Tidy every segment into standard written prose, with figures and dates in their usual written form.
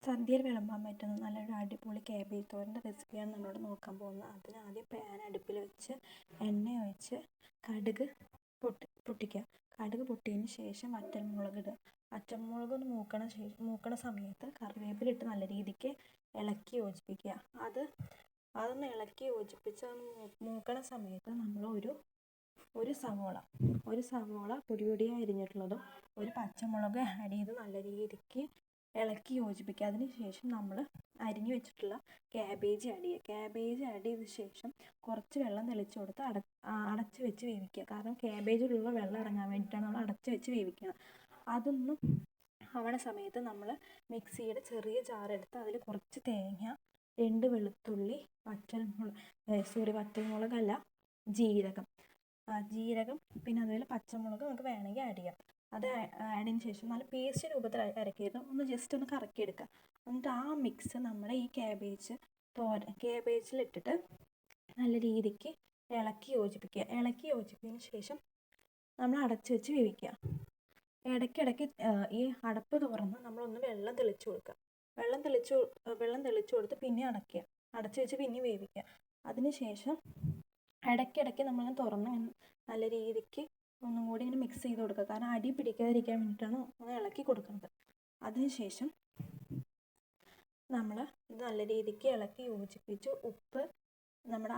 സദ്യയിൽ വിളമ്പാൻ പറ്റുന്ന നല്ലൊരു അടിപൊളി കാബേജ് തോരൻ്റെ റെസിപ്പിയാണ് നമ്മളിവിടെ നോക്കാൻ പോകുന്നത്. അതിന് ആദ്യം പാൻ അടുപ്പിൽ വെച്ച് എണ്ണ ഒഴിച്ച് കടുക് പൊട്ടിക്കുക. കടുക് പൊട്ടിയതിന് ശേഷം വറ്റൽമുളക് ഇടുക. വറ്റൽമുളക് ഒന്ന് മൂക്കണ സമയത്ത് കറിവേപ്പിലിട്ട് നല്ല രീതിക്ക് ഇളക്കി യോജിപ്പിക്കുക. അതൊന്ന് ഇളക്കി യോജിപ്പിച്ച് മൂക്കണ സമയത്ത് നമ്മൾ ഒരു സവോള പൊടി പൊടിയായി അരിഞ്ഞിട്ടുള്ളതും ഒരു പച്ചമുളക് ആഡ് ചെയ്ത് നല്ല രീതിക്ക് ഇളക്കി യോജിപ്പിക്കുക. അതിന് ശേഷം നമ്മൾ അരിഞ്ഞു വെച്ചിട്ടുള്ള ക്യാബേജ് ആഡ് ചെയ്യുക. ക്യാബേജ് ആഡ് ചെയ്ത ശേഷം കുറച്ച് വെള്ളം തെളിച്ച് കൊടുത്ത് അടച്ച് വെച്ച് വേവിക്കുക. കാരണം ക്യാബേജിലുള്ള വെള്ളം ഇറങ്ങാൻ വേണ്ടിയിട്ടാണ് നമ്മൾ അടച്ച് വെച്ച് വേവിക്കുക. അതൊന്നും ആവണ സമയത്ത് നമ്മൾ മിക്സിയുടെ ചെറിയ ജാറെടുത്ത് അതിൽ കുറച്ച് തേങ്ങ, 2 വെളുത്തുള്ളി, വറ്റൽമുളകല്ല ജീരകം, പിന്നെ അതുപോലെ പച്ചമുളക് നമുക്ക് വേണമെങ്കിൽ ആഡ് ചെയ്യാം. അത് ആഡ് ചെയ്തതിന് ശേഷം നല്ല പേസ്റ്റ് രൂപത്തിൽ അരക്കരുത്, ജസ്റ്റ് ഒന്ന് കറക്കിയെടുക്കുക. എന്നിട്ട് ആ മിക്സ് നമ്മുടെ ഈ ക്യാബേജിലിട്ടിട്ട് നല്ല രീതിക്ക് ഇളക്കി യോജിപ്പിച്ചതിന് ശേഷം നമ്മൾ അടച്ച് വെച്ച് വേവിക്കുക. ഇടയ്ക്കിടയ്ക്ക് ഈ അടപ്പ് തുറന്ന് നമ്മളൊന്ന് വെള്ളം തെളിച്ച് കൊടുക്കുക. വെള്ളം തെളിച്ച് കൊടുത്ത് പിന്നെ അടച്ച് വെച്ച് പിന്നെ വേവിക്കുക. അതിന് ശേഷം ഇടയ്ക്കിടയ്ക്ക് നമ്മൾ തുറന്ന് നല്ല രീതിക്ക് ഒന്നും കൂടി ഇങ്ങനെ മിക്സ് ചെയ്ത് കൊടുക്കുക. കാരണം അടി പിടിക്കാതിരിക്കാൻ വേണ്ടിയിട്ടാണ് ഒന്ന് ഇളക്കി കൊടുക്കുന്നത്. അതിനുശേഷം നമ്മൾ ഇത് നല്ല രീതിക്ക് ഇളക്കി യോജിപ്പിച്ച് നമ്മുടെ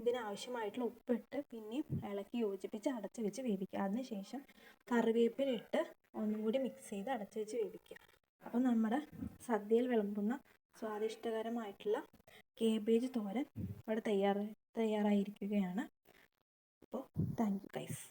ഇതിനാവശ്യമായിട്ടുള്ള ഉപ്പിട്ട് പിന്നെയും ഇളക്കി യോജിപ്പിച്ച് അടച്ച് വെച്ച് വേവിക്കുക. അതിനുശേഷം കറിവേപ്പിലിട്ട് ഒന്നും കൂടി മിക്സ് ചെയ്ത് അടച്ച് വെച്ച് വേവിക്കുക. അപ്പോൾ നമ്മുടെ സദ്യയിൽ വിളമ്പുന്ന സ്വാദിഷ്ടകരമായിട്ടുള്ള കേബേജ് തോരൻ ഇവിടെ തയ്യാറായിരിക്കുകയാണ്. അപ്പോൾ താങ്ക് യു ഗൈസ്.